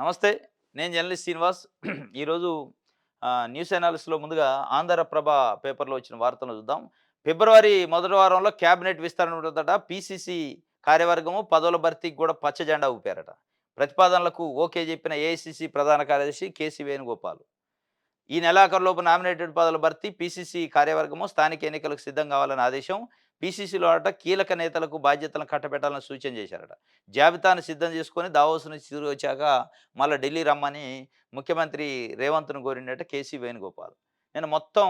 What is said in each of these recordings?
నమస్తే. నేను జర్నలిస్ట్ శ్రీనివాస్. ఈరోజు న్యూస్ అనాలిసిస్‌లో ముందుగా ఆంధ్రప్రభ పేపర్‌లో వచ్చిన వార్తలను చూద్దాం. ఫిబ్రవరి మొదటి వారంలో క్యాబినెట్ విస్తరణ ఉంటుందట. పీసీసీ కార్యవర్గము పదవుల భర్తీకి కూడా పచ్చ జెండా ఊపారట. ప్రతిపాదనలకు ఓకే చెప్పిన ఏఐసీసీ ప్రధాన కార్యదర్శి కేసీ వేణుగోపాల్. ఈ నెలాఖరులోపు నామినేటెడ్ పదవుల భర్తీ పీసీసీ కార్యవర్గము స్థానిక ఎన్నికలకు సిద్ధం కావాలని ఆదేశం. పీసీసీలో అట కీలక నేతలకు బాధ్యతలను కట్టబెట్టాలని సూచన చేశారట. జాబితాను సిద్ధం చేసుకొని దావోస్ నుంచి తిరిగి వచ్చాక మళ్ళా ఢిల్లీ రమ్మని ముఖ్యమంత్రి రేవంత్‌ను కోరిండట కేసీ వేణుగోపాల్. నేను మొత్తం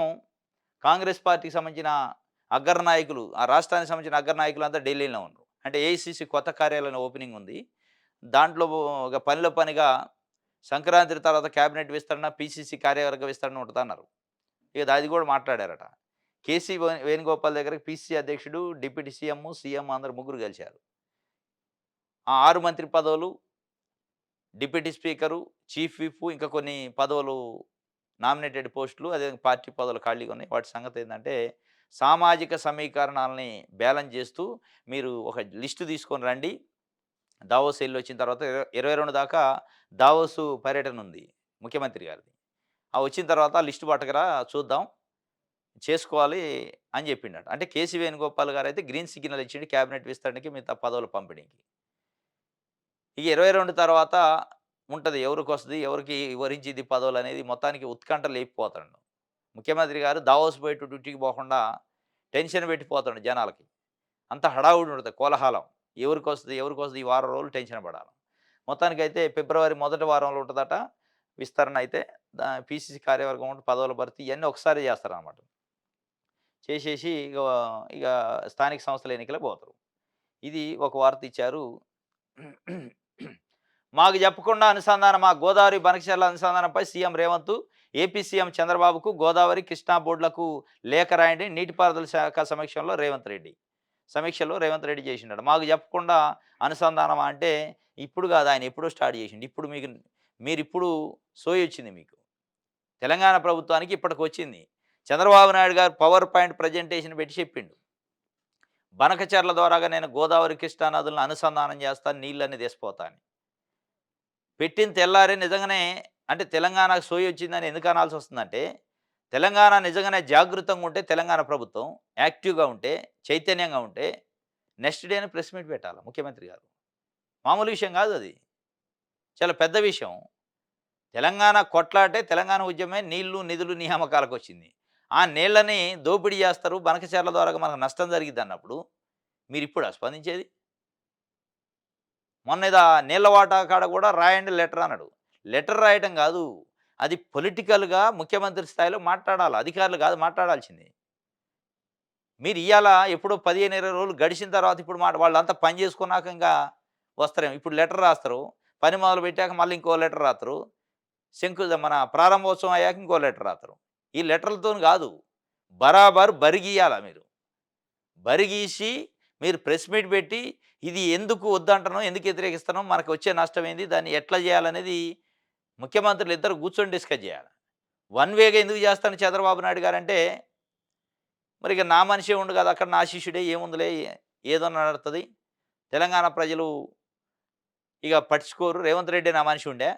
కాంగ్రెస్ పార్టీకి సంబంధించిన అగ్రనాయకులు, ఆ రాష్ట్రానికి సంబంధించిన అగ్రనాయకులంతా ఢిల్లీలో ఉన్నారు. అంటే ఏఐసీసీ కొత్త కార్యాలయం ఓపెనింగ్ ఉంది. దాంట్లో ఒక పనిలో పనిగా సంక్రాంతి తర్వాత క్యాబినెట్ విస్తరణ, పీసీసీ కార్యవర్గ విస్తరణ ఉంటదన్నారు. ఇక అది కూడా మాట్లాడారట. కేసీ వేణుగోపాల్ దగ్గరకి పీసీసీ అధ్యక్షుడు, డిప్యూటీ సీఎం అందరూ ముగ్గురు కలిశారు. ఆ 6 మంత్రి పదవులు, డిప్యూటీ స్పీకరు, చీఫ్ విప్ ఇంకా కొన్ని పదవులు నామినేటెడ్ పోస్టులు, అదే పార్టీ పదవులు ఖాళీగా ఉన్నాయి. వాటి సంగతేందంటే, సామాజిక సమీకరణాలని బ్యాలెన్స్ చేస్తూ మీరు ఒక లిస్టు తీసుకొని రండి. దావోస్ ఎళ్ళొచ్చిన తర్వాత 22 దాకా దావోసు పర్యటనుంది ముఖ్యమంత్రి గారిది. ఆ వచ్చిన తర్వాత లిస్ట్ పట్టకరా చూద్దాం, చేసుకోవాలి అని చెప్పిండట. అంటే కేసీ వేణుగోపాల్ గారైతే గ్రీన్ సిగ్నల్ ఇచ్చిండు క్యాబినెట్ విస్తరణకి, మిగతా పదవుల పంపిణీకి. ఇక 22 తర్వాత ఉంటది. ఎవరికొస్తది, ఎవరికి వరించిద్ది పదవులనేది మొత్తానికి ఉత్కంఠ లేపిపోతాండు. ముఖ్యమంత్రి గారు దావోస్ పోయి డ్యూటీకి పోకుండా టెన్షన్ పెట్టిపోతాడు జనాలకి. అంత హడావుడి ఉంటది, కోలాహలం. ఎవరికొస్తది ఈ వారం రోజులు టెన్షన్ పడాలి. మొత్తానికైతే ఫిబ్రవరి మొదటి వారంలో ఉంటదట విస్తరణ అయితే. పీసీసీ కార్యవర్గం ఉంటే పదవుల భర్తీ ఇయన్నీ ఒకసారే చేస్తారనమాట. చేసేసి ఇక స్థానిక సంస్థల ఎన్నికలకు పోతారు. ఇది ఒక వార్త ఇచ్చారు. మాకు చెప్పకుండా అనుసంధానం, మా గోదావరి బనకచర్ల అనుసంధానంపై సీఎం రేవంత్, ఏపీ సీఎం చంద్రబాబుకు గోదావరి, కృష్ణా బోర్డులకు లేఖ రాయండి. నీటిపారుదల శాఖ సమీక్షలో రేవంత్ రెడ్డి చేసిండట. మాకు చెప్పకుండా అనుసంధానమా అంటే ఇప్పుడు కాదు, ఆయన ఎప్పుడో స్టార్ట్ చేసిండు. ఇప్పుడు మీరిప్పుడు సోయొచ్చింది మీకు. తెలంగాణ ప్రభుత్వానికి ఇప్పటికొచ్చింది. చంద్రబాబు నాయుడు గారు పవర్ పాయింట్ ప్రజెంటేషన్ పెట్టి చెప్పిండు. బనకచర్ల ద్వారాగా నేను గోదావరి, కృష్ణా నదులను అనుసంధానం చేస్తాను, నీళ్ళన్నీ తెసిపోతా అని. పెట్టిన తెల్లారే నిజంగానే, అంటే తెలంగాణకు సోయొచ్చిందని ఎందుకు అనాల్సొస్తుందంటే, తెలంగాణ నిజంగానే జాగృతంగా ఉంటే, తెలంగాణ ప్రభుత్వం యాక్టివ్‌గా ఉంటే, చైతన్యంగా ఉంటే, నెక్స్ట్ డేనే ప్రెస్ మీట్ పెట్టాల ముఖ్యమంత్రి గారు. మామూలు విషయం కాదది. చాలా పెద్ద విషయం. తెలంగాణ కొట్లాటే, తెలంగాణ ఉద్యమే నీళ్లు, నిధులు, నియామకాలకొచ్చింది. ఆ నీళ్ళని దోపిడీ చేస్తారు, బనకచర్ల ద్వారా మనకు నష్టం జరిగిద్దన్నప్పుడు, మీరిప్పుడా స్పందించేది? మొన్నేదో నీళ్ళ వాటా కాడ కూడా రాయండి లెటర్ అన్నాడు. లెటర్ రాయటం కాదు, అది పొలిటికల్‌గా ముఖ్యమంత్రి స్థాయిలో మాట్లాడాలి. అధికారులు కాదు మాట్లాడాల్సింది. మీరు ఇయ్యాల ఎప్పుడో 15, 20 రోజులు గడిచిన తర్వాత ఇప్పుడు వాళ్ళంతా పని చేసుకున్నాక ఇంకా వస్తారేమో. ఇప్పుడు లెటర్ రాస్తారు. పని మొదలుపెట్టాక మళ్ళీ ఇంకో లెటర్ రాతరు. మన ప్రారంభోత్సవం అయ్యాక ఇంకో లెటర్ రాతరు. ఈ లెటర్‌లతోని కాదు. బరాబర్ బరిగీయాల మీరు. బరిగీసి మీరు ప్రెస్ మీట్ పెట్టి, ఇది ఎందుకు వద్దంటున్నాం, ఎందుకు వ్యతిరేకిస్తున్నాం, మనకు వచ్చే నష్టం ఏంది, దాన్ని ఎట్లా చేయాలనేది ముఖ్యమంత్రులు ఇద్దరు కూర్చొని డిస్కస్ చేయాలి. వన్ వేగా ఎందుకు చేస్తాను చంద్రబాబు నాయుడు గారంటే, మరి ఇక నా మనిషే ఉండు కదా అక్కడ, నా శిష్యుడే ఏముందిలే, ఏదన్నా నడుతది. తెలంగాణ ప్రజలు ఇక పట్టించుకోరు. రేవంత్ రెడ్డి నా మనిషి ఉండే.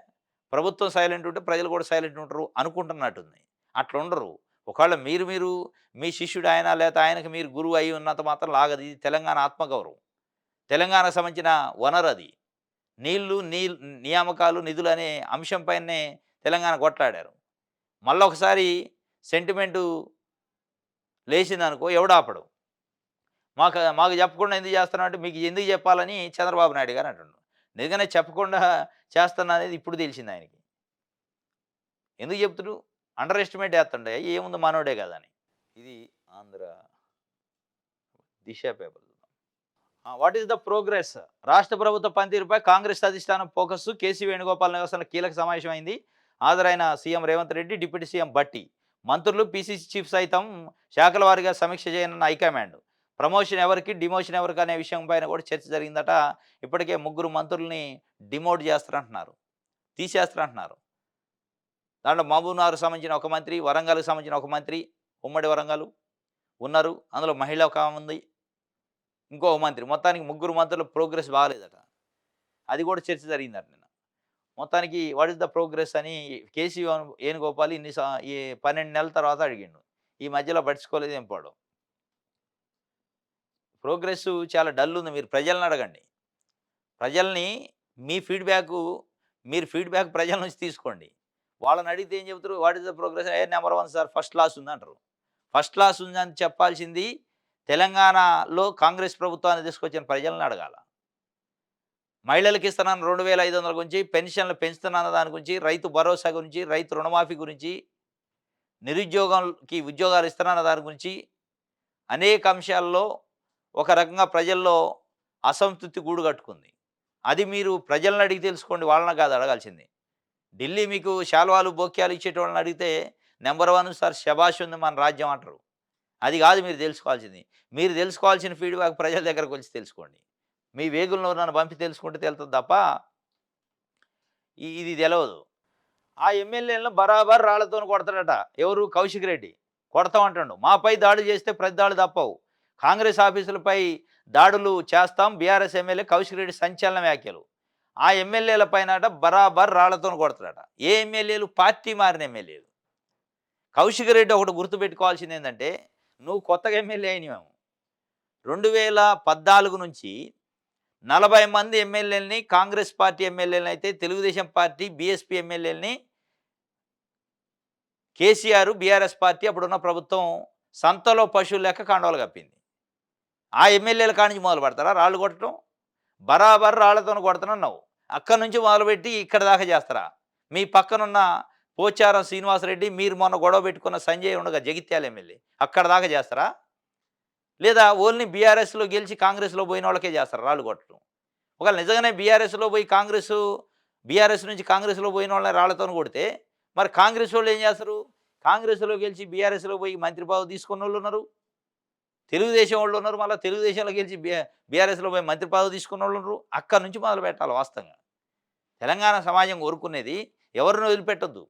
ప్రభుత్వం సైలెంట్ ఉంటే ప్రజలు కూడా సైలెంట్ ఉంటారు అనుకుంటున్నట్టుంది. అట్లా ఉండరు. ఒకవేళ మీరు మీ శిష్యుడు ఆయన, లేకపోతే ఆయనకు మీరు గురువు అయ్యి ఉన్నంత మాత్రం లాగదు. ఇది తెలంగాణ ఆత్మగౌరవం. తెలంగాణకు సంబంధించిన వనరది. నియామకాలు, నిధులనే అంశం పైనే తెలంగాణ కొట్లాడారు. మళ్ళొకసారి సెంటిమెంటు లేచిందనుకో ఎవడాపడు. మాకు చెప్పకుండా ఎందుకు చేస్తున్నావు అంటే, మీకు ఎందుకు చెప్పాలని చంద్రబాబు నాయుడు గారు అంటుండు. నిజంగానే చెప్పకుండా చేస్తున్నా అనేది ఇప్పుడు తెలిసింది ఆయనకి. ఎందుకు చెప్తుడు? అండర్ ఎస్టిమేట్ చేస్తుండే, ఏముంది మనోడే కదా అని. ఇది Andhra Disha paper. What is the progress? రాష్ట్ర ప్రభుత్వ పనితీరుపై కాంగ్రెస్ అధిష్టానం ఫోకస్. కేసీ వేణుగోపాల్ నివాసంలో కీలక సమావేశమైంది. హాజరైన CM Revanth Reddy, deputy CM Bhatti, మంత్రులు, పీసీసీ చీఫ్ సైతం శాఖల వారీగా సమీక్ష చేయనున్న హైకమాండ్. ప్రమోషన్ ఎవరికి, డిమోషన్ ఎవరికి అనే విషయం పైన కూడా చర్చ జరిగిందట. ఇప్పటికే 3 మంత్రుల్ని డిమోట్ చేస్తారంటున్నారు, తీసేస్తారంటున్నారు. దాంట్లో మహబూబ్‌నగర్‌కు సంబంధించిన ఒక మంత్రి, వరంగల్‌కి సంబంధించిన ఒక మంత్రి, ఉమ్మడి వరంగల్ ఉన్నారు. అందులో మహిళ ఒక ఆమె ఉంది. ఇంకో మంత్రి. మొత్తానికి 3 మంత్రుల ప్రోగ్రెస్ బాగాలేదట. అది కూడా చర్చ జరిగిందట నిన్న. మొత్తానికి వాట్ ఇస్ ద ప్రోగ్రెస్ అని కేసీ వేణుగోపాల్ ఈ 12 నెలల తర్వాత అడిగిండు. ఈ మధ్యలో పట్టించుకోలేదు ఏం పాడు. ప్రోగ్రెస్ చాలా డల్ ఉంది. మీరు ప్రజల్ని అడగండి. ప్రజల్ని మీ ఫీడ్‌బ్యాకు మీరు ఫీడ్‌బ్యాక్ ప్రజల నుంచి తీసుకోండి. వాళ్ళని అడిగితే ఏం చెప్తారు? What is the progress? Number 1 sir first class ఉందంటారు. ఫస్ట్ క్లాస్ ఉందని చెప్పాల్సింది తెలంగాణలో కాంగ్రెస్ ప్రభుత్వాన్ని తీసుకొచ్చిన ప్రజల్ని అడగాల. మహిళలకు ఇస్తున్నాను 2500 గురించి, పెన్షన్లు పెంచుతున్నాను దాని గురించి, రైతు భరోసా గురించి, రైతు రుణమాఫీ గురించి, నిరుద్యోగంకి ఉద్యోగాలు ఇస్తున్నాను దాని గురించి, అనేక అంశాల్లో ఒక రకంగా ప్రజల్లో అసంతృప్తి గూడు కట్టుకుంది. అది మీరు ప్రజలను అడిగి తెలుసుకోండి. వాళ్ళని కాదు అడగాల్సింది. ఢిల్లీ మీకు శాల్వాలు, బొక్యాలు ఇచ్చేటోళ్ళని అడిగితే నంబర్ 1 సార్ శభాష్ ఉంది మన రాజ్యం అంటారు. అది కాదు మీరు తెలుసుకోవాల్సింది. మీరు తెలుసుకోవాల్సిన ఫీడ్‌బ్యాక్ ప్రజల దగ్గరకొచ్చి తెలుసుకోండి. మీ వేగులను నన్ను పంపి తెలుసుకుంటే తెలుతది తప్ప ఇది తెలవదు. ఆ ఎమ్మెల్యేలను బరాబర్ రాళ్లతోని కొడతాడట. ఎవరు? కౌశిక్ రెడ్డి. కొడతామంటాడు. మాపై దాడులు చేస్తే ప్రతి దాడులు తప్పవు. కాంగ్రెస్ ఆఫీసులపై దాడులు చేస్తాం. బీఆర్ఎస్ ఎమ్మెల్యే కౌశిక్ రెడ్డి సంచలన వ్యాఖ్యలు. ఆ ఎమ్మెల్యేల పైనట బరాబర్ రాళ్లతోని కొడతాడట. ఏ ఎమ్మెల్యేలు? పార్టీ మారిన ఎమ్మెల్యేలు. కౌశిక్ రెడ్డి ఒకటి గుర్తుపెట్టుకోవాల్సింది ఏంటంటే, నువ్వు కొత్తగా ఎమ్మెల్యే అయినవేమో. 2014 నుంచి 40 మంది ఎమ్మెల్యేలని కాంగ్రెస్ పార్టీ ఎమ్మెల్యేలని అయితే తెలుగుదేశం పార్టీ, బీఎస్పీ ఎమ్మెల్యేలని కేసీఆర్, బీఆర్ఎస్ పార్టీ అప్పుడున్న ప్రభుత్వం సంతలో పశువులు లెక్క కండవలు కప్పింది. ఆ ఎమ్మెల్యేల కాడి నుంచి మొదలు పెడతారా రాళ్ళు కొట్టడం? బరాబర్ రాళ్లతోని కొడతానన్నావు. అక్కడి నుంచి మొదలుపెట్టి ఇక్కడి దాకా చేస్తారా? మీ పక్కనున్న పోచారం శ్రీనివాసరెడ్డి, మీరు మొన్న గొడవ పెట్టుకున్న సంజయ్ ఉండగా జగిత్యాల ఎమ్మెల్యే అక్కడ దాకా చేస్తారా? లేదా ఓన్లీ బీఆర్ఎస్‌లో గెలిచి కాంగ్రెస్‌లో పోయిన వాళ్ళకే చేస్తారా రాళ్ళు కొట్టడం? ఒకవేళ నిజంగానే బీఆర్ఎస్‌లో పోయి బీఆర్ఎస్ నుంచి కాంగ్రెస్‌లో పోయిన వాళ్ళని రాళ్లతోని కొడితే, మరి కాంగ్రెస్ వాళ్ళు ఏం చేస్తారు? కాంగ్రెస్‌లో గెలిచి బీఆర్ఎస్‌లో పోయి మంత్రి పదవి తీసుకున్నోళ్ళు ఉన్నారు. తెలుగుదేశం వాళ్ళు ఉన్నారు. మళ్ళీ తెలుగుదేశంలో గెలిచి బీఆర్ఎస్‌లో పోయి మంత్రి పదవి తీసుకున్నోళ్ళు ఉన్నారు. అక్కడి నుంచి మొదలు పెట్టాలి వాస్తవంగా. తెలంగాణ సమాజం కోరుకునేది ఎవరిని వదిలిపెట్టొద్దు.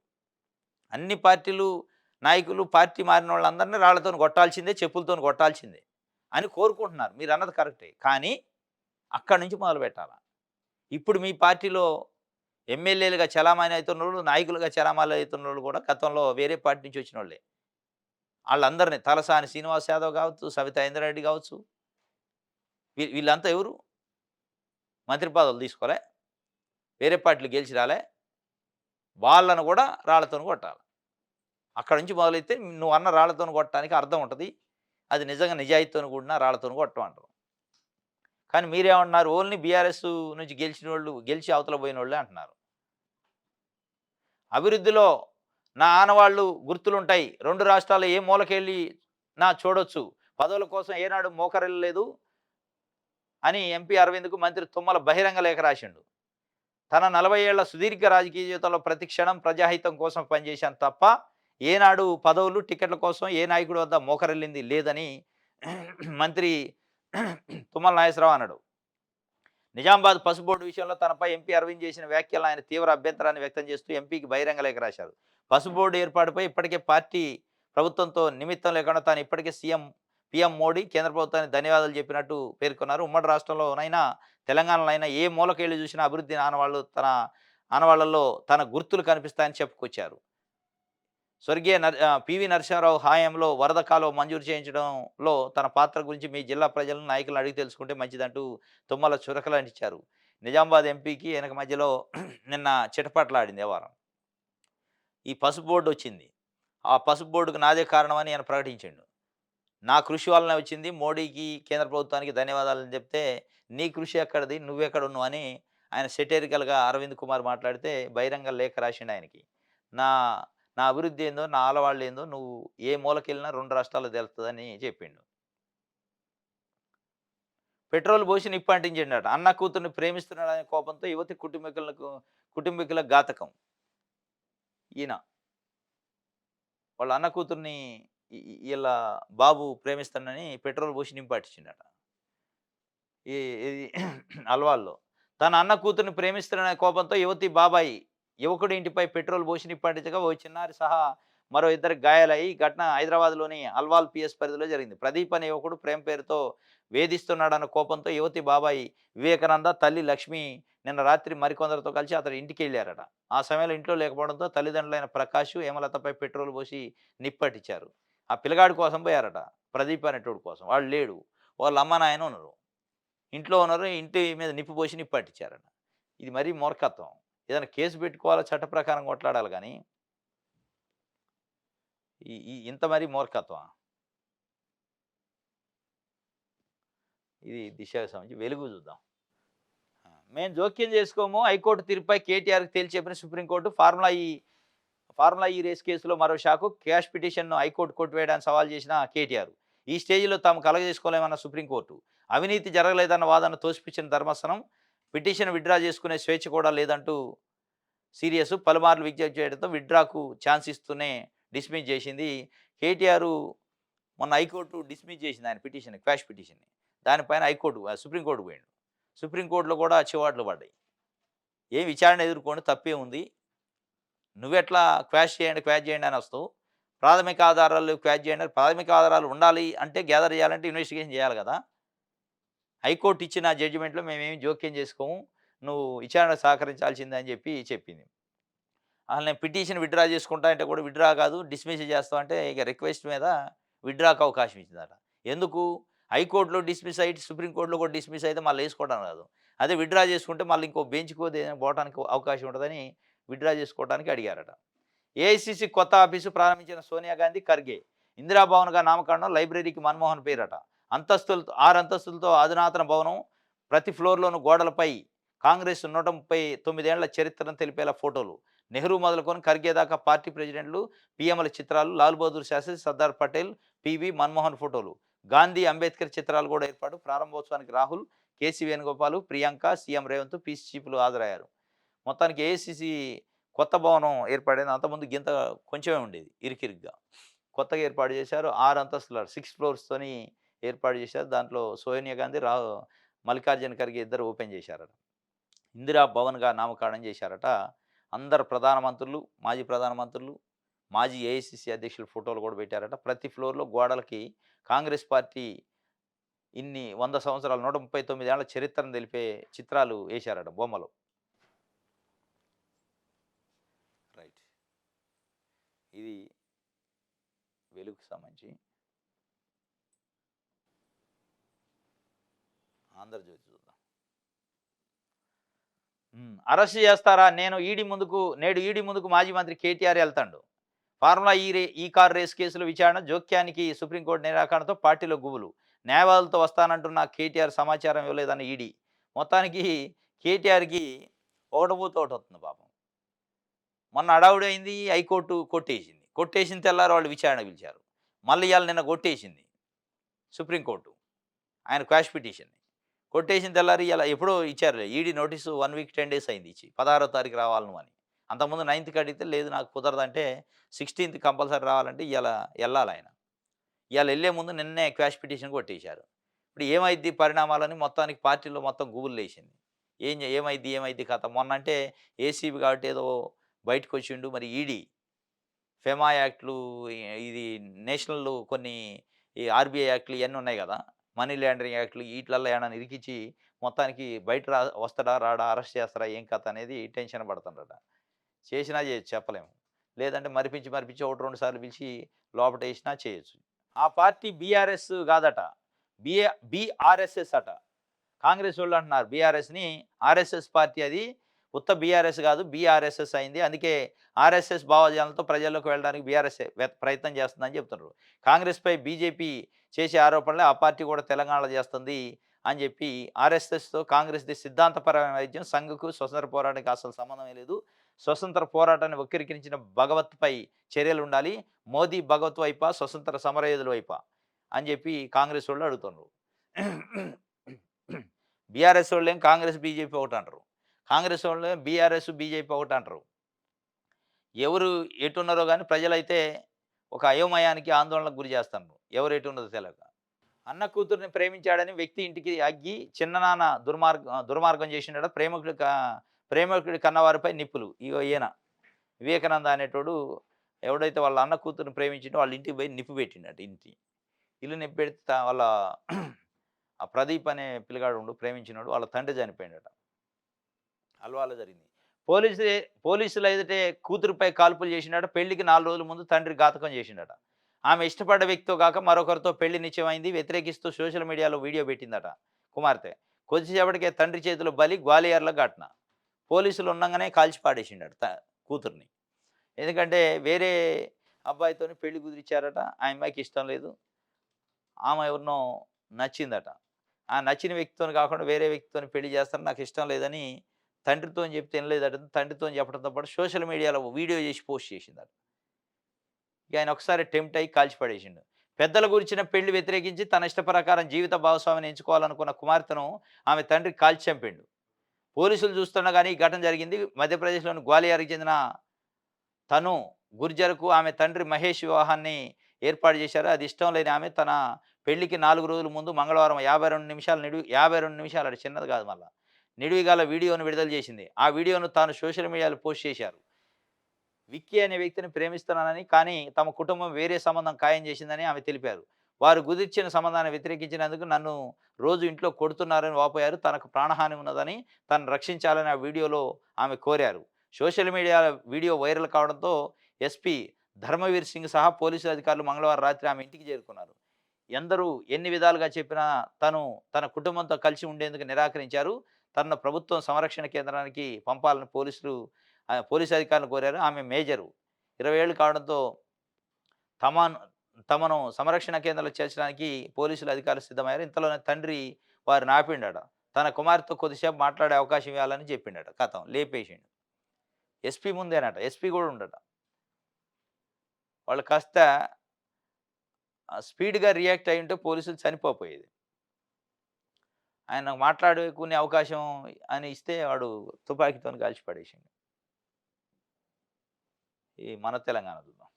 అన్ని పార్టీలు నాయకులు పార్టీ మారిన వాళ్ళందరినీ రాళ్లతోని కొట్టాల్సిందే, చెప్పులతోని కొట్టాల్సిందే అని కోరుకుంటున్నారు. మీరు అన్నది కరెక్టే. కానీ అక్కడి నుంచి మొదలుపెట్టాలి. ఇప్పుడు మీ పార్టీలో ఎమ్మెల్యేలుగా చలామణి అవుతున్నోళ్ళు, నాయకులుగా చలామణి అవుతున్నోళ్ళు కూడా గతంలో వేరే పార్టీ నుంచి వచ్చినోళ్ళే. ఆళ్ళందరిని తలసాని శ్రీనివాస్ యాదవ్ కావచ్చు, సవితా ఇంద్రారెడ్డి కావచ్చు, వీళ్ళంతా ఎవరు? మంత్రి పదవులు తీసుకోలే, వేరే పార్టీలు గెలిచి రాలే. వాళ్ళను కూడా రాళ్లతోని కొట్టాలి. అక్కడి నుంచి మొదలైతే నువ్వు అన్న రాళ్లతోని కొట్టడానికి అర్థం ఉంటుంది. అది నిజంగా నిజాయితీతోని కూడిన రాళ్లతోని కొట్టమంటారు. కానీ మీరేమంటున్నారు? ఓన్లీ బీఆర్ఎస్ నుంచి గెలిచినోళ్ళు, గెలిచి అవతల పోయినోళ్ళే అంటున్నారు. అభివృద్ధిలో నా ఆనవాళ్ళు గుర్తులుంటాయి. 2 రాష్ట్రాల్లో ఏ మూలకెళ్ళి చూడొచ్చు. పదవుల కోసం ఏనాడు మోకరిల్లలేదు అని ఎంపీ అరవింద్‌కు మంత్రి తుమ్మల బహిరంగ లేఖ రాసిండు. తన 40 ఏళ్ల సుదీర్ఘ రాజకీయ జీవితంలో ప్రతి క్షణం ప్రజాహితం కోసం పనిచేశాను తప్ప ఏనాడు పదవులు, టికెట్ల కోసం ఏ నాయకుడి వద్ద మోకరిల్లింది లేదని మంత్రి తుమ్మల నాగేశ్వరరావు అన్నాడు. నిజామాబాద్ పసుపు బోర్డు విషయంలో తనపై ఎంపీ అరవింద్ చేసిన వ్యాఖ్యలను ఆయన తీవ్ర అభ్యంతరాన్ని వ్యక్తం చేస్తూ ఎంపీకి బహిరంగ లేఖ రాశారు. పసుపు బోర్డు ఏర్పాటుపై ఇప్పటికే పార్టీ ప్రభుత్వంతో నిమిత్తం లేకుండా తాను ఇప్పటికే పీఎం మోడీ, కేంద్ర ప్రభుత్వానికి ధన్యవాదాలు చెప్పినట్టు పేర్కొన్నారు. ఉమ్మడి రాష్ట్రంలోనైనా తెలంగాణలో ఏ మూలకెళ్ళి చూసినా అభివృద్ధి ఆనవాళ్లలో తన గుర్తులు కనిపిస్తాయని చెప్పుకొచ్చారు. స్వర్గీయ పివి నరసింహారావు హయాంలో వరద కాలువ మంజూరు చేయించడంలో తన పాత్ర గురించి మీ జిల్లా ప్రజలను, నాయకులను అడిగి తెలుసుకుంటే మంచిదంటూ తుమ్మల చురకలంటించారు. నిజామాబాద్ ఎంపీకి వెనక మధ్యలో నిన్న చిటపట్లాడింది వ్యవహారం. ఈ పసుపు బోర్డు వచ్చింది. ఆ పసుపు బోర్డుకు నాదే కారణమని ఆయన ప్రకటించిండు. నా కృషి వల్లనే వచ్చింది. మోడీకి, కేంద్ర ప్రభుత్వానికి ధన్యవాదాలని చెప్తే, నీ కృషి ఎక్కడిది? నువ్వెక్కడున్నావు అని ఆయన సెటైరికల్‌గా అరవింద్ కుమార్ మాట్లాడితే బహిరంగ లేఖ రాసిండు ఆయనకి. నా నా అభివృద్ధి ఏందో, నా ఆలవాళ్ళు ఏందో నువ్వు ఏ మూలకెళ్ళినా 2 రాష్ట్రాల్లో తెలుస్తదని చెప్పిండు. పెట్రోల్ పోసి నిప్పంటించిండట. అన్న కూతుర్ని ప్రేమిస్తున్నాడనే కోపంతో యువతి కుటుంబీకుల ఘాతకం. ఈయన వాళ్ళ అన్న కూతుర్ని ఈళ్ళ బాబు ప్రేమిస్తాడని పెట్రోల్ పోసి నింపట్టించిండట. ఇది అల్వాల్లో. తన అన్న కూతుర్ని ప్రేమిస్తున్నాడనే కోపంతో యువకుడి ఇంటిపై పెట్రోల్ పోసి నిప్పంటించగా ఓ చిన్నారి సహా మరో 2 గాయాలయ్యి. ఈ ఘటన హైదరాబాద్‌లోని అల్వాల్ పిఎస్ పరిధిలో జరిగింది. ప్రదీప్ అనే యువకుడు ప్రేమ పేరుతో వేధిస్తున్నాడన్న కోపంతో యువతి బాబాయి వివేకానంద, తల్లి లక్ష్మి నిన్న రాత్రి మరికొందరితో కలిసి అతడు ఇంటికెళ్ళారట. ఆ సమయంలో ఇంట్లో లేకపోవడంతో తల్లిదండ్రులైన ప్రకాష్, హేమలతపై పెట్రోల్ పోసి నిప్పంటించారు. ఆ పిల్లగాడి కోసం పోయారట. ప్రదీప్ అనేటోడి కోసం. వాడు లేడు. వాళ్ళ అమ్మ, నాయన ఉన్నారు. ఇంట్లో ఉన్నారు. ఇంటి మీద నిప్పు పోసి నిప్పంటించారట. ఇది మరీ మూర్ఖత్వం. ఏదైనా కేసు పెట్టుకోవాలా, చట్ట ప్రకారం కొట్లాడాలి గానీ, ఈ ఈ ఇంత మరీ మూర్ఖత్వమా? ఇది దిశకు సంబంధించి వెలుగు చూద్దాం. మేము జోక్యం చేసుకోము. హైకోర్టు తీర్పుపై కేటీఆర్‌కి తేల్చి చెప్పిన సుప్రీంకోర్టు. ఫార్ములా ఈ రేస్ కేసులో మరో షాకు. క్వాష్ పిటిషన్‌ను హైకోర్టు కొట్టివేయడానికి సవాల్ చేసిన కేటీఆర్. ఈ స్టేజ్‌లో తాము కలగజేసుకోలేమన్న సుప్రీంకోర్టు. అవినీతి జరగలేదన్న వాదన తోసిపుచ్చిన ధర్మాసనం పిటిషన్ విత్‌డ్రా చేసుకునే స్వేచ్ఛ కూడా లేదంటూ సీరియస్. పలుమార్లు విజ్ఞప్తి చేయడంతో విత్‌డ్రాకు ఛాన్స్ ఇస్తూనే డిస్మిస్ చేసింది. కేటీఆర్ మొన్న హైకోర్టు డిస్మిస్ చేసింది ఆయన పిటిషన్, క్వాష్ పిటిషన్‌ని. దానిపైన సుప్రీంకోర్టుకు పోయిండు. సుప్రీంకోర్టులో కూడా చివాట్లు పడ్డాయి. ఏం విచారణ ఎదుర్కోండి, తప్పేముంది. నువ్వెట్లా క్వాష్ చేయండి అని వస్తావు. ప్రాథమిక ఆధారాలు క్వాష్ చేయండి. ప్రాథమిక ఆధారాలు ఉండాలి అంటే గ్యాదర్ చేయాలంటే ఇన్వెస్టిగేషన్ చేయాలి కదా! హైకోర్టు ఇచ్చిన జడ్జిమెంట్‌లో మేమేమి జోక్యం చేసుకోము. నువ్వు విచారణకు సహకరించాల్సిందే అని చెప్పింది. అసలు నేను పిటిషన్ విత్‌డ్రా చేసుకుంటా అంటే కూడా విత్‌డ్రా కాదు, డిస్మిస్ చేస్తాం అంటే ఇక రిక్వెస్ట్ మీద విత్‌డ్రాకు అవకాశం ఇచ్చిందట. ఎందుకు? హైకోర్టులో డిస్మిస్ అయ్యి సుప్రీంకోర్టులో కూడా డిస్మిస్ అయితే మళ్ళీ ఏసుకోవడం రాదు. అదే విత్‌డ్రా చేసుకుంటే మళ్ళీ ఇంకో బెంచ్‌కో దేనికో పోవడానికి అవకాశం ఉంటదని విత్‌డ్రా చేసుకోవడానికి అడిగారట. ఏఐసీసీ కొత్త ఆఫీసు ప్రారంభించిన సోనియా గాంధీ, ఖర్గే. ఇందిరాభవన్‌గా నామకరణం. లైబ్రరీకి మన్మోహన్ పేరట. 6 అంతస్తులతో అధునాతన భవనం. ప్రతి ఫ్లోర్‌లోనూ గోడలపై కాంగ్రెస్ 139 ఏళ్ల చరిత్రను తెలిపేలా ఫోటోలు. నెహ్రూ మొదలుకొని ఖర్గే దాకా పార్టీ ప్రెసిడెంట్లు, పీఎంల చిత్రాలు. లాల్ బహదూర్ శాస్త్రి, సర్దార్ పటేల్, పీవీ, మన్మోహన్ ఫోటోలు. గాంధీ, అంబేద్కర్ చిత్రాలు కూడా ఏర్పాటు. ప్రారంభోత్సవానికి రాహుల్, కేసీ వేణుగోపాల్, ప్రియాంక, సీఎం రేవంత్, పీసీ చీఫ్‌లు హాజరయ్యారు. మొత్తానికి ఏఐసీసీ కొత్త భవనం ఏర్పడింది. అంతకుముందు గింత కొంచెమే ఉండేది ఇరుకిరుగ్గా. కొత్తగా ఏర్పాటు చేశారు. 6 అంతస్తుల 6 ఫ్లోర్స్‌తోని ఏర్పాటు చేశారు. దాంట్లో సోనియా గాంధీ, మల్లికార్జున ఖర్గే ఇద్దరు ఓపెన్ చేశారట. ఇందిరా భవన్‌గా నామకరణం చేశారట. అందరు ప్రధానమంత్రులు, మాజీ ప్రధానమంత్రులు, మాజీ ఏఐసీసీ అధ్యక్షుల ఫోటోలు కూడా పెట్టారట. ప్రతి ఫ్లోర్‌లో గోడలకి కాంగ్రెస్ పార్టీ ఇన్ని 100 సంవత్సరాలు 139 ఏళ్ల చరిత్రను తెలిపే చిత్రాలు ఏశారట, బొమ్మలు. రైట్. ఇది వెలుగుకి సంబంధించి. ఆంధ్రజ్యోతి చూద్దాం. అరెస్ట్ చేస్తారా? నేడు ఈడీ ముందుకు మాజీ మంత్రి కేటీఆర్ ఎళ్తాండు. ఫార్ములా ఈ కారు రేస్ కేసులో విచారణ. జోక్యానికి సుప్రీంకోర్టు నిరాకరణతో పార్టీలో గుబులు. న్యాయవాదులతో వస్తానంటున్న కేటీఆర్ సమాచారం ఇవ్వలేదన్న ఈడీ. మొత్తానికి కేటీఆర్‌కి ఒకటిపోతే ఒకటొస్తుంది పాపం. మొన్న హడావుడైంది. హైకోర్టు కొట్టేసింది. కొట్టేసిన తెల్లారి వాళ్ళు విచారణకు పిలిచారు. మళ్ళీ ఇయాల నిన్న కొట్టేసింది సుప్రీంకోర్టు ఆయన క్వాష్ పిటిషన్‌ని. కొట్టేసిన తెల్లారి ఇయాల ఎప్పుడో ఇచ్చారులే. ఈడీ నోటీసు 1 వీక్ 10 డేస్ అయింది ఇచ్చి. 16వ తారీఖు రావాలి నువ్వు అని. అంతకుముందు 9థ్‌కి అడిగితే లేదు నాకు కుదరదంటే 16థ్ కంపల్సరీ రావాలంటే ఇయాల ఎళ్ళాలాయన. ఇయాల ఎళ్ళే ముందు నిన్నే క్వాష్ పిటిషన్ కొట్టేశారు. ఇప్పుడు ఏమైద్ది పరిణామాలని మొత్తానికి పార్టీలో మొత్తం గుబులేసింది. ఏమైద్ది కథ? మొన్నంటే ఏసీబీ కాబట్టి ఏదో బయటకొచ్చిండు. మరి ఈడీ, ఫెమా యాక్ట్‌లు, ఇది నేషనల్ కొన్ని ఈ ఆర్‌బీఐ యాక్ట్‌లు ఇయన్నీ ఉన్నాయి గదా! మనీ లాండరింగ్ యాక్ట్‌లు ఈట్లల్లో ఏడన్నా ఇరికిచ్చి మొత్తానికి బయట వస్తాడా? రాడా? అరెస్ట్ చేస్తారా? ఏం కథ అనేది టెన్షన్ పడుతుండట. చేసినా చేయొచ్చు చెప్పలేము. లేదంటే మరిపించి 1, 2 సార్లు పిలిచి లోపటేసినా చేయొచ్చు. ఆ పార్టీ బీఆర్ఎస్ గాదట. బీఆర్ఎస్ఎస్ అట. కాంగ్రెస్ వాళ్ళు అంటున్నారు బీఆర్ఎస్‌ని ఆర్ఎస్ఎస్ పార్టీ అది. ఉత్త బీఆర్ఎస్ కాదు, బీఆర్ఎస్ఎస్ అయింది. అందుకే ఆర్ఎస్ఎస్ భావజాలంతో ప్రజల్లోకి వెళ్ళడానికి బీఆర్ఎస్ ప్రయత్నం చేస్తుందని చెప్తున్నారు. కాంగ్రెస్‌పై బీజేపీ చేసే ఆరోపణలే ఆ పార్టీ కూడా తెలంగాణలో చేస్తుంది అని చెప్పి ఆర్ఎస్ఎస్‌తో కాంగ్రెస్‌ది సిద్ధాంతపరమైన వైద్యం. సంఘకు స్వతంత్ర పోరాటానికి అసలు సంబంధమే లేదు. స్వతంత్ర పోరాటాన్ని వక్రీకరించిన భగవత్‌పై చర్యలుండాలి. మోదీ భగవత్ వైపా, స్వతంత్ర సమరయోధుల వైపా అని చెప్పి కాంగ్రెస్ వాళ్ళు అడుగుతున్నారు. బీఆర్ఎస్ వాళ్ళేం కాంగ్రెస్, బీజేపీ ఒకటంటారు. కాంగ్రెస్ వాళ్ళేం బీఆర్ఎస్, బీజేపీ ఒకటంటారు. ఎవరు ఎటున్నారో గానీ ప్రజలైతే ఒక అయోమయానికి, ఆందోళనకు గురి చేస్తున్నారు. ఎవరు ఎటున్నదో తెలవక. అన్న కూతురిని ప్రేమించాడని వ్యక్తి ఇంటికి అగ్గి చిన్ననాన్న దుర్మార్గం చేసిండట. ప్రేమికుడి కన్నవారిపై నిప్పులు. ఇగో ఈయన వివేకానంద అనేటోడు ఎవడైతే వాళ్ళ అన్న కూతురిని ప్రేమించిండో వాళ్ళ ఇంటికి పోయి నిప్పు పెట్టిండట. ఇల్లు నిప్పు పెడితే వాళ్ళ ఆ ప్రదీప్ అనే పిల్లగాడు ప్రేమించినోడు వాళ్ళ తండ్రి చనిపోయిండట. అల్వాలో జరిగింది. పోలీసులే పోలీసులు ఎదుటే కూతురుపై కాల్పులు చేసిండట. పెళ్లికి 4 రోజుల ముందు తండ్రి ఘాతుకం చేసిండట. ఆమె ఇష్టపడ్డ వ్యక్తితో కాక మరొకరితో పెళ్లి నిశ్చయమైంది. వ్యతిరేకిస్తూ సోషల్ మీడియాలో వీడియో పెట్టిందట కుమార్తె. కొద్దిసేపటికే తండ్రి చేతిలో బలి, గ్వాలియర్‌లో ఘటన. పోలీసులు ఉండంగానే కాల్చి పాడేసిండట కూతుర్ని. ఎందుకంటే వేరే అబ్బాయితోని పెళ్లి కుదిరిచ్చారట. ఆ అమ్మాయికి ఇష్టం లేదు. ఆమె ఎవరినో నచ్చిందట. ఆ నచ్చిన వ్యక్తితోని కాకుండా వేరే వ్యక్తితోని పెళ్లి చేస్తాను నాకిష్టం లేదని తండ్రితోని చెప్తే ఇనలేదట. తండ్రితోని చెప్పడంతో పాటు సోషల్ మీడియాలో వీడియో చేసి పోస్ట్ చేసిందట. ఇక ఆయన ఒకసారి టెంప్ట్ అయ్యి కాల్చి పడేసిండు. పెద్దల గురించిన పెళ్లి వ్యతిరేకించి తన ఇష్ట ప్రకారం జీవిత భాగస్వామిని ఎంచుకోవాలనుకున్న కుమార్తెను ఆమె తండ్రి కాల్చి చంపిండు. పోలీసులు చూస్తుండగానే ఈ ఘటన జరిగింది. మధ్యప్రదేశ్‌లోని గ్వాలియర్‌కి చెందిన తను గుర్జర్‌కు ఆమె తండ్రి మహేష్ వివాహాన్ని ఏర్పాటు చేశారు. అది ఇష్టం లేని ఆమె తన పెళ్లికి 4 రోజుల ముందు మంగళవారం 52 నిమిషాలు 52 నిమిషాలట చిన్నది కాదు మళ్ళా. నిడివి గల వీడియోను విడుదల చేసింది. ఆ వీడియోను తాను సోషల్ మీడియాలో పోస్ట్ చేశారు. విక్కీ అనే వ్యక్తిని ప్రేమిస్తున్నానని, కానీ తమ కుటుంబం వేరే సంబంధం ఖాయం చేసిందని ఆమె తెలిపారు. వారు కుదిర్చిన సంబంధాన్ని వ్యతిరేకించినందుకు నన్ను రోజు ఇంట్లో కొడుతున్నారని వాపోయారు. తనకు ప్రాణహాని ఉన్నదని, తనను రక్షించాలని ఆ వీడియోలో ఆమె కోరారు. సోషల్ మీడియా వీడియో వైరల్ కావడంతో ఎస్పీ ధర్మవీర్ సింగ్ సహా పోలీసు అధికారులు మంగళవారం రాత్రి ఆమె ఇంటికి చేరుకున్నారు. ఎందరూ ఎన్ని విధాలుగా చెప్పినా తను తన కుటుంబంతో కలిసి ఉండేందుకు నిరాకరించారు. తనను ప్రభుత్వం సంరక్షణ కేంద్రానికి పంపాలని పోలీసు అధికారులను కోరారు. ఆమె మేజరు. 20 ఏళ్ళు కావడంతో తమను తమను సంరక్షణ కేంద్రంలో చేర్చడానికి పోలీసులు అధికారులు సిద్ధమయ్యారు. ఇంతలోనే తండ్రి వారిని ఆపిండట. తన కుమార్తెతో కొద్దిసేపు మాట్లాడే అవకాశం ఇవ్వాలని చెప్పిండట. ఖతం లేపేసిండు. ఎస్పీ ముందేనట. ఎస్పీ కూడా ఉండట. వాళ్ళు కాస్త స్పీడ్‌గా రియాక్ట్ అయ్యుంటే పోలీసులు చనిపోపోయేది. ఆయన మాట్లాడుకునే అవకాశం అని ఇస్తే వాడు తుపాకీతోని కాల్చి పడేసిండు. ఈ మన తెలంగాణ చూద్దాం.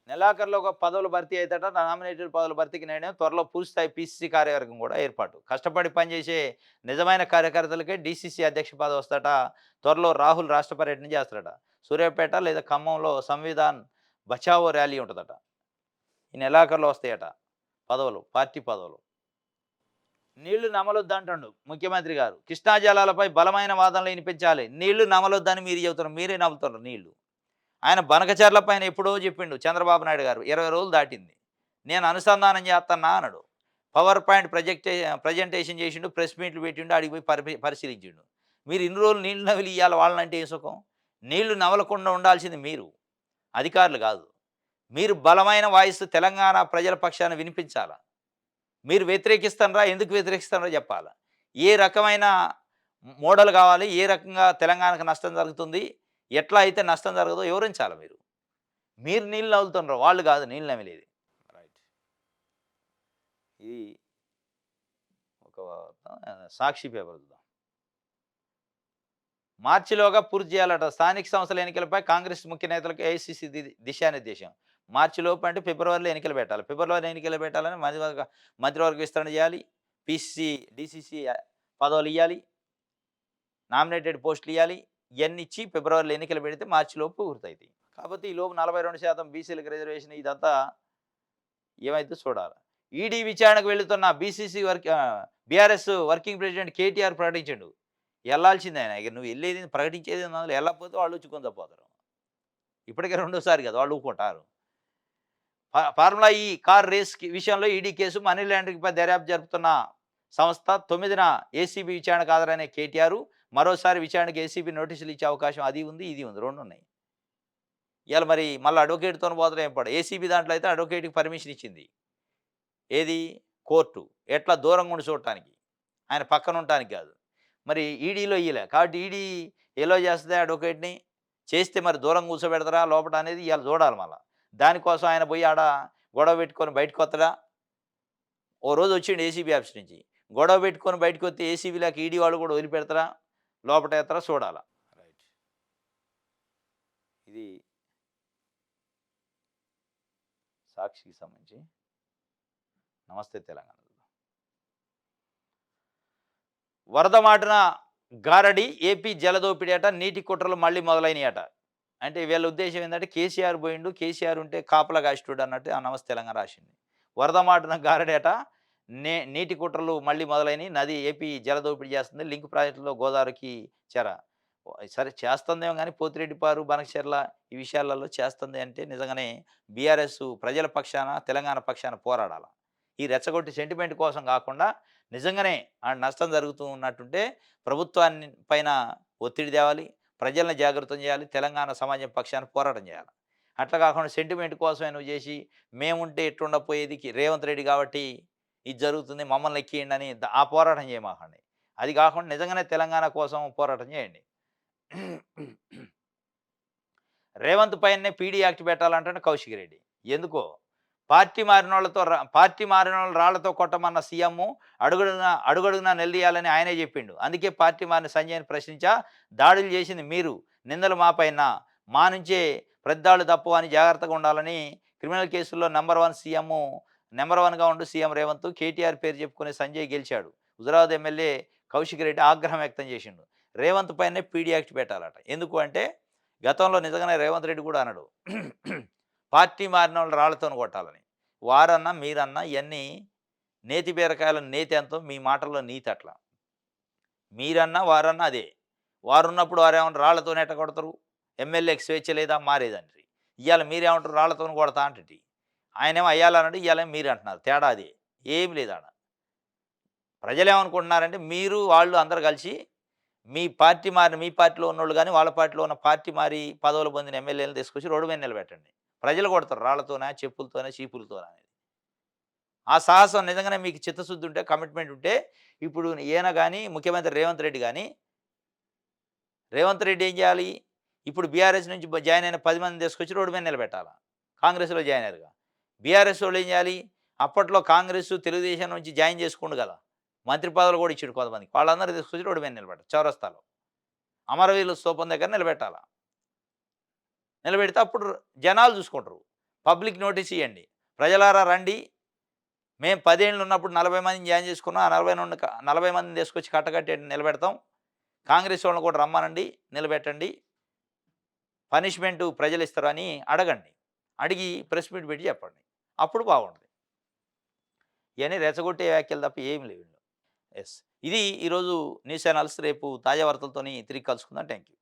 నెలాఖరులో ఒక పదవులు భర్తీ అయితేట నామినేటెడ్ పదవుల భర్తీకి నిర్ణయం. త్వరలో పూర్తిస్థాయి పీసీసీ కార్యవర్గం కూడా ఏర్పాటు. కష్టపడి పనిచేసే నిజమైన కార్యకర్తలకే డీసీసీ అధ్యక్ష పదవి వస్తట. త్వరలో రాహుల్ రాష్ట్ర పర్యటన చేస్తాడట. సూర్యాపేట లేదా ఖమ్మంలో సంవిధాన్ బచావో ర్యాలీ ఉంటుందట. ఈ నెలాఖరులో వస్తాయట పదవులు, పార్టీ పదవులు. నీళ్లు నమలొద్దంటుండు ముఖ్యమంత్రి గారు. కృష్ణా జలాలపై బలమైన వాదనలు వినిపించాలి. నీళ్లు నమలొద్దని మీరు చెబుతున్నారు. మీరే నమ్ముతున్నారు నీళ్లు. ఆయన బనకచర్ల పైన ఎప్పుడో చెప్పిండు చంద్రబాబు నాయుడు గారు. 20 రోజులు దాటింది. నేను అనుసంధానం చేస్తన్నా అన్నాడు. పవర్ పాయింట్ ప్రజెంటేషన్ చేసిండు. ప్రెస్ మీట్లు పెట్టిండు. ఆడికి పోయి పరిశీలించిండు. మీరు ఇన్ని రోజులు నీళ్లు నవిలి ఇయ్యాలి వాళ్ళంటే ఏ సుఖం? నీళ్లు నవలకుండా ఉండాల్సింది మీరు, అధికారులు కాదు. మీరు బలమైన వాయిస్ తెలంగాణ ప్రజల పక్షాన వినిపించాలా. మీరు వ్యతిరేకిస్తారా, ఎందుకు వ్యతిరేకిస్తారో చెప్పాలా. ఏ రకమైన మోడల్ కావాలి, ఏ రకంగా తెలంగాణకు నష్టం జరుగుతుంది, ఎట్లా అయితే నష్టం జరగదో వివరించాలి మీరు. మీరు నీళ్ళు నవ్వులుతున్నారు, వాళ్ళు కాదు నీళ్ళు నమిలేది. రైట్. ఇది ఒక సాక్షి పేపర్ చూద్దాం. మార్చిలోగా పూర్తి చేయాలట. స్థానిక సంస్థల ఎన్నికలపై కాంగ్రెస్ ముఖ్య నేతలకు ఏఐసీసీ దిశానిర్దేశం. మార్చిలోపు అంటే ఫిబ్రవరిలో ఎన్నికలు పెట్టాలి. ఫిబ్రవరిలో ఎన్నికలు పెట్టాలని మంత్రివర్గ విస్తరణ చేయాలి. పీసీసీ, డీసీసీ పదవులు ఇవ్వాలి. నామినేటెడ్ పోస్టులు ఇవ్వాలి. ఇవన్నీ ఇచ్చి ఫిబ్రవరిలో ఎన్నికలు పెడితే మార్చిలోపు పూర్తవుతాయి. కాకపోతే ఈ లోపు 42% బీసీలకు రిజర్వేషన్ ఇదంతా ఏమైతే చూడాలి. ఈడీ విచారణకు వెళుతున్న బీఆర్ఎస్ వర్కింగ్ ప్రెసిడెంట్ కేటీఆర్ ప్రకటించాడు. వెళ్ళాల్సిందే ఆయన. ఇక నువ్వు వెళ్ళేది ప్రకటించేది అందులో వెళ్ళకపోతే వాళ్ళు వచ్చి కొందపోతారు. ఇప్పటికే రెండోసారి కదా వాళ్ళు ఊరుకుంటారు. ఫార్ములా ఈ కార్ రేస్ విషయంలో ఈడీ కేసు మనీ లాండరింగ్పై దర్యాప్తు జరుపుతున్న సంస్థ 9న ఏసీబీ విచారణకు హాజరైన కేటీఆర్ మరోసారి విచారణకు ఏసీబీ నోటీసులు ఇచ్చే అవకాశం అది ఉంది, ఇది ఉంది, రెండు ఉన్నాయి. ఇవాళ మరి మళ్ళీ అడ్వకేట్తో పోతే ఏం పడదు. ఏసీబీ దాంట్లో అయితే అడ్వకేట్కి పర్మిషన్ ఇచ్చింది. ఏది? కోర్టు. ఎట్లా దూరంగా ఉండి చూడటానికి, ఆయన పక్కన ఉండటానికి కాదు. మరి ఈడీలో ఇయ్యలే. కాబట్టి ఈడీ ఎలో చేస్తుంది అడ్వకేట్ని. చేస్తే మరి దూరం కూర్చోబెడతారా లోపల అనేది ఇవాళ చూడాలి. మళ్ళీ దానికోసం ఆయన పోయి ఆడ గొడవ పెట్టుకొని బయటకు వస్తాడా? ఓ రోజు వచ్చిండు ఏసీబీ ఆఫీస్ నుంచి. గొడవ పెట్టుకొని బయటకు వస్తే ఏసీబీలోకి ఈడీ వాళ్ళు కూడా వదిలిపెడతారా, లోపల ఎత్తరా చూడాలా. రైట్. ఇది సాక్షికి సంబంధించి. నమస్తే తెలంగాణ. వరద మాటున గారడి, ఏపీ జలదోపిడి అట, నీటి కుట్రలు మళ్ళీ మొదలైనయట. అంటే వీళ్ళ ఉద్దేశం ఏంటంటే కేసీఆర్ పోయిండు, కేసీఆర్ ఉంటే కాపలా కాసేటోడు అన్నట్టు ఆ నమస్తే తెలంగాణ రాసింది. వరద మాటున గారడి అట, నీటి కుట్రలు మళ్ళీ మొదలైనయి. నది ఏపీ జలదోపిడీ చేస్తుంది. లింక్ ప్రాజెక్టులో గోదావరికి చెర. సరే చేస్తుందేమో గానీ పోతిరెడ్డిపారు, బనకచెర్ల ఈ విషయాలలో చేస్తుంది అంటే నిజంగానే బీఆర్ఎస్ ప్రజల పక్షాన, తెలంగాణ పక్షాన పోరాడాల. ఈ రెచ్చగొట్టి సెంటిమెంట్ కోసం గాకుండా నిజంగానే నష్టం జరుగుతూ ఉన్నట్టుంటే ప్రభుత్వాన్ని పైన ఒత్తిడి తేవాలి. ప్రజల్ని జాగృతం చేయాలి. తెలంగాణ సమాజం పక్షాన పోరాటం చేయాలి. అట్లా కాకుండా సెంటిమెంట్ కోసమే నువ్వు చేసి మేముంటే ఎట్లుండకపోయేది రేవంత్ రెడ్డి కాబట్టి ఇది జరుగుతుంది మమ్మల్ని ఎక్కియండి అని ఆ పోరాటం చేయమాకండి. అది కాకుండా నిజంగానే తెలంగాణ కోసం పోరాటం చేయండి. రేవంత్ పైనే పీడీ యాక్ట్ పెట్టాలంటే కౌశిక్ రెడ్డి. ఎందుకో పార్టీ మారినోళ్ళు రాళ్లతో కొట్టమన్న సీఎం అడుగడుగునా నిలదీయాలని ఆయనే చెప్పిండు. అందుకే పార్టీ మారిన సంజయ్‌ని ప్రశ్నించా, దాడులు చేసింది మీరు. నిందలు మా పైన. మా నుంచే ప్రతిదాడులు తప్పవు అని జాగ్రత్తగా ఉండాలని క్రిమినల్ కేసుల్లో నంబర్ 1గా ఉండు సీఎం రేవంత్. కేటీఆర్ పేరు చెప్పుకునే సంజయ్ గెలిచాడు. హుజురాబాద్ ఎమ్మెల్యే కౌశిక్ రెడ్డి ఆగ్రహం వ్యక్తం చేసిండు. రేవంత్ పైనే పీడీ యాక్ట్ పెట్టాలట. ఎందుకు అంటే గతంలో నిజంగానే రేవంత్ రెడ్డి కూడా అన్నాడు. పార్టీ మారినోళ్ళు రాళ్లతోని కొట్టాలని. వారన్నా, మీరన్నా ఇయన్నీ నేతి బీరకాయల నేతి ఎంతో మీ మాటల్లో నీతి అట్లా. మీరన్నా, వారన్నా అదే. వారున్నప్పుడు వారేమన్నా రాళ్లతోని ఎట్ట కొడతారు? ఎమ్మెల్యేకి స్వేచ్ఛ లేదా? మారేదండ్రి. ఇవాళ మీరేమంటారు రాళ్లతోని కొడతా అంటటి. ఆయనేమో అయ్యాలన్నాడు, ఇవాళేమో మీరు అంటున్నారు. తేడా అదే. ఏమి లేదు ఆడ. ప్రజలేమనుకుంటున్నారంటే మీరు వాళ్ళు అందరూ కలిసి మీ పార్టీలో ఉన్నోళ్ళు గానీ, వాళ్ళ పార్టీలో ఉన్న పార్టీ మారి పదవులు పొందిన ఎమ్మెల్యేలను తీసుకొచ్చి రోడ్డు మీద నిలబెట్టండి. ప్రజలు కొడతారు రాళ్లతోనా, చెప్పులతోనా, చీపులతోనా అనేది. ఆ సాహసం నిజంగానే మీకు చిత్తశుద్ధి ఉంటే, కమిట్మెంట్ ఉంటే ఇప్పుడు ఈయన గానీ, ముఖ్యమంత్రి రేవంత్ రెడ్డి ఏం చేయాలి? ఇప్పుడు బీఆర్ఎస్ నుంచి జాయిన్ అయిన 10 మందిని తీసుకొచ్చి రోడ్డు మీద నిలబెట్టాలా. కాంగ్రెస్‌లో జాయిన్ అయ్యారుగా. బీఆర్ఎస్ వాళ్ళు ఏం చేయాలి? అప్పట్లో కాంగ్రెస్, తెలుగుదేశం నుంచి జాయిన్ చేసుకుండు కదా! మంత్రి పదవులు కూడా ఇచ్చిండు కొంతమందికి. వాళ్ళందరూ తీసుకొచ్చి రోడ్డు మీద నిలబెట్టాలి చౌరస్తాలో. అమరవీరుల స్తూపం దగ్గర నిలబెట్టాలా. నిలబెడితే అప్పుడు జనాలు చూసుకుంటారు. పబ్లిక్ నోటీస్ ఇయ్యండి. ప్రజలారా రండి. మేము 10 ఏళ్ళు ఉన్నప్పుడు 40 మందిని జాయిన్ చేసుకున్నాం. ఆ 40 మందిని తీసుకొచ్చి కట్టకట్టి నిలబెడతాం. కాంగ్రెస్ వాళ్ళని కూడా రమ్మనండి, నిలబెట్టండి. పనిష్మెంటు ప్రజలిస్తారని అడగండి. అడిగి ప్రెస్ మీట్ పెట్టి చెప్పండి. అప్పుడు బాగుంటుంది. ఇయన్నీ రెచ్చగొట్టే వ్యాఖ్యలు తప్ప ఏమి లేవు. యెస్. ఇది ఈరోజు న్యూస్ అనాలిసిస్. రేపు తాజా వార్తలతోని తిరిగి కలుసుకుందాం. Thank you.